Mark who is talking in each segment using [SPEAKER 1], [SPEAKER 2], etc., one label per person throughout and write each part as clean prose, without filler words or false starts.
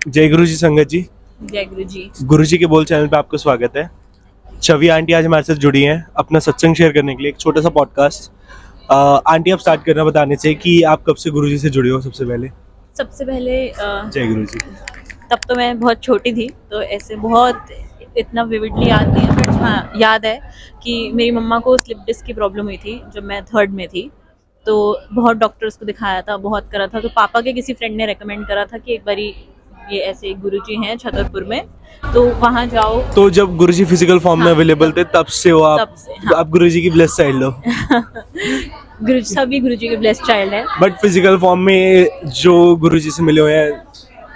[SPEAKER 1] जय गुरु जी संगत जी।
[SPEAKER 2] जय गुरु जी।
[SPEAKER 1] गुरु जी के बोल चैनल पे आपका स्वागत है। छवि आंटी आज हमारे साथ जुड़ी हैं अपना सत्संग शेयर करने के लिए, एक छोटा सा पॉडकास्ट। आंटी आप स्टार्ट करना बताने से कि आप कब से गुरु जी से जुड़े हो सबसे पहले।
[SPEAKER 2] सबसे पहले
[SPEAKER 1] जय गुरु जी।
[SPEAKER 2] तब तो मैं बहुत छोटी थी, तो ऐसे बहुत इतना विविडली याद नहीं है, बट हाँ याद है कि मेरी मम्मा को स्लिप डिस्क की प्रॉब्लम हुई थी जब मैं थर्ड में थी। तो बहुत डॉक्टर्स को दिखाया था, बहुत करा था, तो पापा के किसी फ्रेंड ने रेकमेंड करा था कि एक बारी ये ऐसे गुरुजी हैं छतरपुर में, तो वहाँ जाओ।
[SPEAKER 1] तो जब गुरु जी फिजिकल फॉर्म में
[SPEAKER 2] हाँ,
[SPEAKER 1] अवेलेबल थे तब से हो आप।
[SPEAKER 2] तब से हाँ।
[SPEAKER 1] आप गुरु जी की ब्लेस चाइल्ड हो।
[SPEAKER 2] गुरु सभी गुरुजी के ब्लेस्ड चाइल्ड है।
[SPEAKER 1] बट फिजिकल फॉर्म में जो गुरु जी से मिले हुए हैं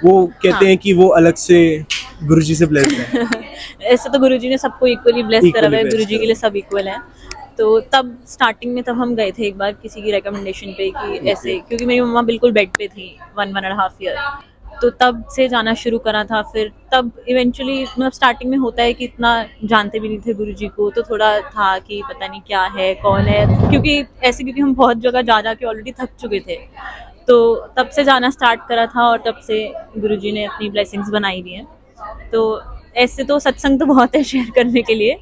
[SPEAKER 1] वो कहते
[SPEAKER 2] हाँ।
[SPEAKER 1] हैं कि वो अलग से गुरु जी से ब्लेस्ड है।
[SPEAKER 2] ऐसे तो गुरुजी ने सबको इक्वली ब्लेस करा हुआ
[SPEAKER 1] इक्वली
[SPEAKER 2] है,
[SPEAKER 1] ब्लेस्ड
[SPEAKER 2] गुरुजी
[SPEAKER 1] है।
[SPEAKER 2] के लिए सब इक्वल हैं। तो तब स्टार्टिंग में तब हम गए थे एक बार किसी की रिकमेंडेशन पे कि ऐसे, क्योंकि मेरी मम्मा बिल्कुल बेड पे थी 1.5 ईयर। तो तब से जाना शुरू करा था। फिर तब इवेंचुअली मतलब स्टार्टिंग में होता है कि इतना जानते भी नहीं थे गुरुजी को, तो थोड़ा था कि पता नहीं क्या है कौन है, क्योंकि ऐसे क्योंकि हम बहुत जगह जा जा के ऑलरेडी थक चुके थे। तो तब से जाना स्टार्ट करा था और तब से गुरुजी ने अपनी ब्लेसिंग्स बनाई हुई हैं। तो ऐसे तो सत्संग तो बहुत है शेयर करने के लिए,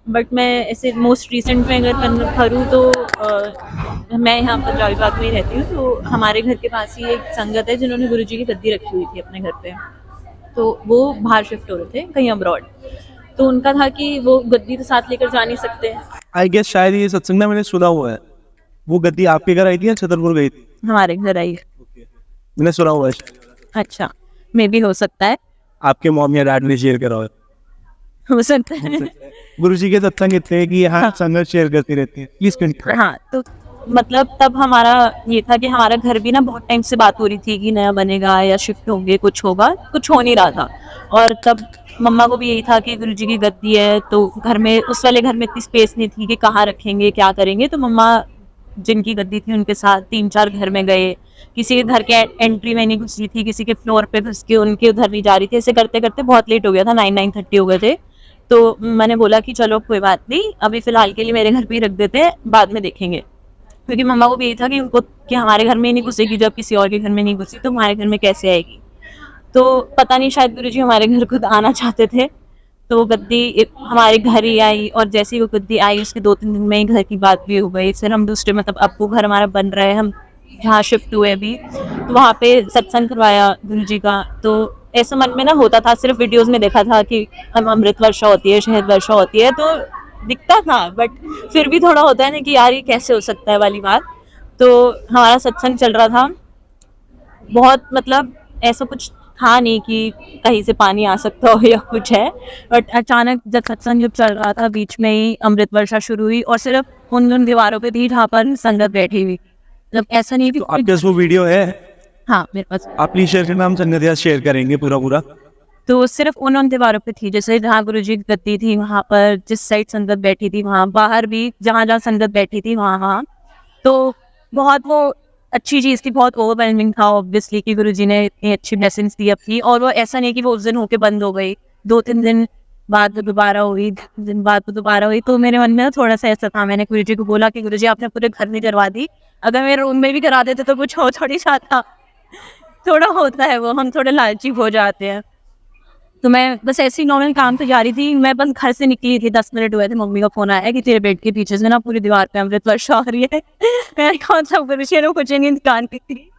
[SPEAKER 2] बट मैं ऐसे मोस्ट रिसेंट में अगर करूँ तो मैं यहाँ पंजाबी बाग में ही रहती हूँ। तो हमारे घर के पास ही एक संगत है जिन्होंने गुरुजी की गद्दी रखी हुई थी अपने घर पे। तो वो बाहर शिफ्ट हो रहे थे कहीं अब्रॉड, तो उनका था कि वो गद्दी तो साथ लेकर जा नहीं सकते।
[SPEAKER 1] आई गेस शायद ये सत्संग ना मैंने सुना हुआ है। वो गद्दी आपके घर आई थी या छतरपुर गई थी?
[SPEAKER 2] हमारे घर आई।
[SPEAKER 1] मैंने सुना हुआ है।
[SPEAKER 2] अच्छा, मे भी हो सकता है।
[SPEAKER 1] आपके मॉम या डैड ने शेयर करा हो।
[SPEAKER 2] हो सकता है।
[SPEAKER 1] गुरु जी के सत्संग इतने हैं कि यहाँ
[SPEAKER 2] हाँ।
[SPEAKER 1] संगत शेयर करती रहती है। Please continue.
[SPEAKER 2] हाँ, तो मतलब तब हमारा ये था कि हमारा घर भी ना बहुत टाइम से बात हो रही थी कि नया बनेगा या शिफ्ट होंगे, कुछ होगा, कुछ हो नहीं रहा था। और तब मम्मा को भी यही था कि गुरुजी की गद्दी है, तो घर में उस वाले घर में इतनी स्पेस नहीं थी कि कहाँ रखेंगे क्या करेंगे। तो मम्मा जिनकी गद्दी थी उनके साथ 3-4 घर में गए। किसी के घर के एंट्री में नहीं घुस रही थी, किसी के फ्लोर पे घुस के उनके उधर नहीं जा रही थी। ऐसे करते करते बहुत लेट हो गया था, 9-9:30 हो गए थे। तो मैंने बोला कि चलो कोई बात नहीं, अभी फिलहाल के लिए मेरे घर पे ही रख देते हैं, बाद में देखेंगे। क्योंकि मम्मा को भी यही था कि उनको कि हमारे घर में ही नहीं घुसेगी, जब किसी और के घर में नहीं घुसी तो हमारे घर में कैसे आएगी। तो पता नहीं शायद गुरुजी हमारे घर खुद आना चाहते थे। तो वो गद्दी हमारे घर ही आई, और जैसे ही वो गद्दी आई उसके 2-3 दिन में ही घर की बात भी हो गई। फिर हम दूसरे मतलब अब वो घर हमारा बन रहा है, हम जहाँ शिफ्ट हुए अभी, तो वहाँ पे सत्संग करवाया गुरुजी का। तो ऐसा मन में ना होता था, सिर्फ वीडियोस में देखा था कि हम अमृत वर्षा होती है, शहद वर्षा होती है, तो दिखता था, बट फिर भी थोड़ा होता है ना कि यार ये कैसे हो सकता है वाली बात। तो हमारा सत्संग चल रहा था बहुत, मतलब ऐसा कुछ था नहीं कि कहीं से पानी आ सकता हो या कुछ है। बट अचानक जब सत्संग जब चल रहा था, बीच में ही अमृत वर्षा शुरू हुई, और सिर्फ उन दीवारों पे थी जहाँ पर संगत बैठी हुई। मतलब ऐसा नहीं कि
[SPEAKER 1] तो आपके पास वो वीडियो है?
[SPEAKER 2] हाँ मेरे पास।
[SPEAKER 1] आप प्लीज शेयर करना, हम संगत शेयर करेंगे पूरा पूरा।
[SPEAKER 2] तो सिर्फ उन दीवारों पे थी, जैसे जहाँ गुरुजी की गद्दी थी वहाँ पर, जिस साइड संगत बैठी थी वहाँ, बाहर भी जहाँ जहाँ संगत बैठी थी वहाँ वहाँ। तो बहुत वो अच्छी चीज़ थी, बहुत ओवरवेलमिंग था ऑब्वियसली कि गुरुजी ने इतनी अच्छी ब्लेसिंग्स दी अपनी। और वो ऐसा नहीं कि वो उस दिन होके बंद हो गई, 2-3 दिन बाद वो दोबारा हुई, 2 दिन बाद वो दोबारा हुई। तो मेरे मन में थोड़ा सा ऐसा था, मैंने गुरुजी को बोला कि गुरुजी आपने पूरे घर में करवा दी, अगर मेरे रूम में भी करा देते तो कुछ हो थोड़ी सा था। थोड़ा होता है वो, हम थोड़े लालची हो जाते हैं। तो मैं बस ऐसे ही नॉर्मल काम पे जा रही थी, मैं बस घर से निकली थी, 10 मिनट हुए थे, मम्मी का फोन आया कि तेरे बेड के पीछे से ना पूरी दीवार पे अमृत वर्षा हो रही है। मैंने कौन सा गुरुजी ने कुछ नहीं दुकान की थी।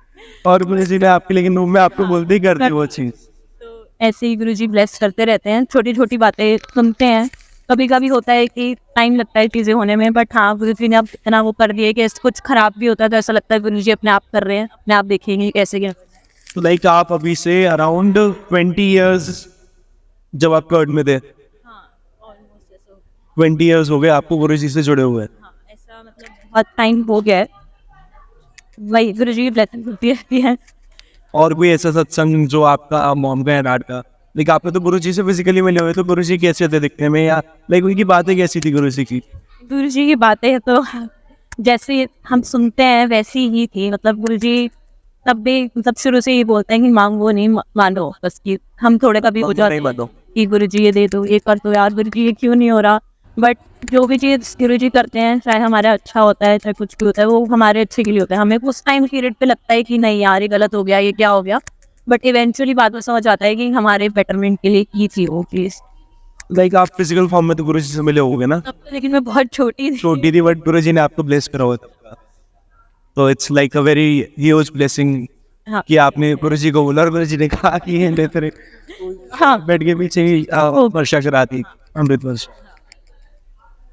[SPEAKER 1] और गुरु जी ने आपके लेकिन रूम में आपको बोलते ही कर दी वो चीज।
[SPEAKER 2] तो ऐसे ही गुरुजी ब्लेस करते रहते हैं, छोटी छोटी बातें सुनते हैं। कभी कभी होता है कि टाइम लगता है चीजें होने में, बट हाँ गुरुजी ने अब इतना वो कर दिया है कि ऐसे कुछ खराब भी होता है तो ऐसा लगता है गुरुजी अपने आप कर रहे हैं, अपने आप देखेंगे कैसे क्या।
[SPEAKER 1] तो लाइक आप अभी से अराउंड 20 ईयर्स जब आप कर्ड में थे,
[SPEAKER 2] हाँ ऑलमोस्ट ऐसा।
[SPEAKER 1] 20 ईयर्स हो गए आपको गुरु जी से जुड़े हुए।
[SPEAKER 2] हाँ ऐसा मतलब बहुत टाइम हो गया है, वही गुरुजी की ब्लेसिंग होती रहती है।
[SPEAKER 1] और कोई ऐसा सत्संग जो आपका मॉम का या डैड का, लाइक आपने तो गुरु जी से फिजिकली मिले हुए, तो गुरु जी कैसे थे दिखने में, या लाइक उनकी बातें कैसी थी गुरु जी की?
[SPEAKER 2] गुरुजी की बातें तो जैसे हम सुनते हैं वैसी ही थी। मतलब गुरुजी तब भी मतलब शुरू से ही बोलते हैं कि मांगो नहीं मानो, बस कि हम थोड़े कभी हो जाते
[SPEAKER 1] नहीं
[SPEAKER 2] हैं
[SPEAKER 1] बताओ।
[SPEAKER 2] कि गुरुजी ये दे दो, ये कर दो, यार गुरुजी ये क्यों नहीं हो रहा। बट जो भी चीज़ गुरुजी करते हैं, चाहे हमारा अच्छा होता है चाहे कुछ भी होता है, वो हमारे अच्छे के लिए होता है। हमें उस टाइम पीरियड पे लगता है कि नहीं यार ये गलत हो गया, ये क्या हो गया, बट इवेंचुअली बाद में समझ आता है कि हमारे बेटरमेंट के लिए की थी वो चीज़।
[SPEAKER 1] लाइक आप फिजिकल फॉर्म में तो गुरु जी से मिले होगे ना?
[SPEAKER 2] तब तो लेकिन मैं बहुत छोटी थी।
[SPEAKER 1] छोटी थी बट गुरु जी ने आपको ब्लेस करा हुआ तब का। तो it's like a very huge blessing
[SPEAKER 2] हाँ
[SPEAKER 1] कि आपने गुरु जी को बोला और गुरु जी ने कहा कि ये ले तेरे
[SPEAKER 2] हाँ।
[SPEAKER 1] बेड के पीछे ही वर्षा करा दी, अमृत वर्षा।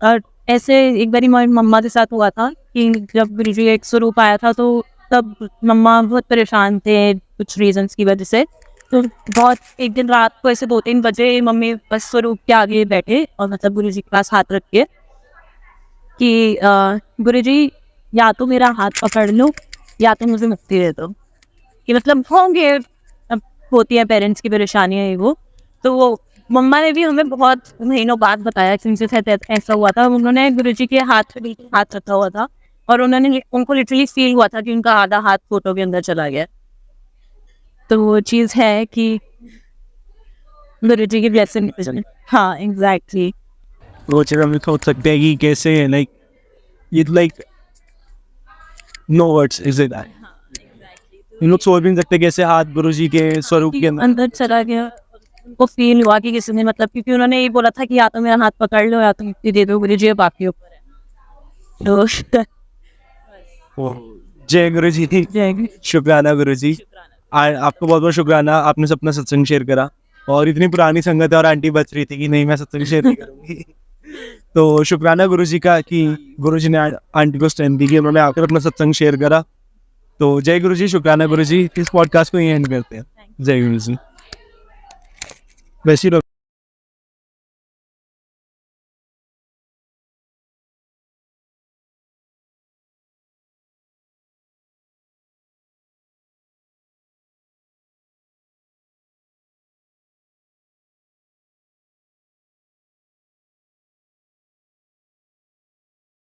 [SPEAKER 2] और ऐसे एक बारी मेरी मम्मा के साथ हुआ था कि जब गुरु जी एक स्वरूप आया था तो तब मम्मा बहुत परेशान थे कुछ रीजंस की वजह से। तो बहुत एक दिन रात को ऐसे 2-3 बजे मम्मी बस स्वरूप के आगे बैठे और मतलब गुरु जी के पास हाथ रख के कि गुरु जी या तो मेरा हाथ पकड़ लो या तो मुझे मुक्ति दे दो। कि मतलब होंगे, अब होती है पेरेंट्स की परेशानियां ये वो। तो वो मम्मा ने भी हमें बहुत महीनों बाद बताया कि उनके साथ ऐसा हुआ था। उन्होंने गुरुजी के हाथ पे बिल्कुल हाथ रखा हुआ था और उनको लिटरली फील हुआ था कि उनका आधा हाथ फोटो के अंदर चला गया। तो वो चीज़ है कि गुरुजी की ब्लेसिंग। हाँ एग्जैक्टली।
[SPEAKER 1] वो चीज हम सोच सकते हैं कि कैसे लाइक ये like no words is it हम लोग सोच भी नहीं सकते कैसे हाथ गुरु जी के स्वरूप के अंदर
[SPEAKER 2] अंदर चला गया। उनको फील हुआ कि किसी ने मतलब क्योंकि उन्होंने ये बोला था कि या तो मेरा हाथ पकड़ लो या तो मुक्ति दे दो गुरुजी, अब आपके ऊपर है। तो
[SPEAKER 1] जय गुरु जी।
[SPEAKER 2] जय
[SPEAKER 1] शुक्राना गुरु जी। आपको बहुत बहुत शुक्राना, आपने अपना सत्संग शेयर करा। और इतनी पुरानी संगत है और आंटी बच रही थी कि नहीं मैं सत्संग शेयर नहीं करूंगी। तो शुक्राना गुरु जी का कि गुरु जी ने आंटी को स्ट्रेंथ दी कि उन्होंने आकर अपना सत्संग शेयर करा। तो जय गुरु जी, शुक्राना गुरु जी। इस पॉडकास्ट को यही एंड करते हैं। जय गुरु जी। वैसे ही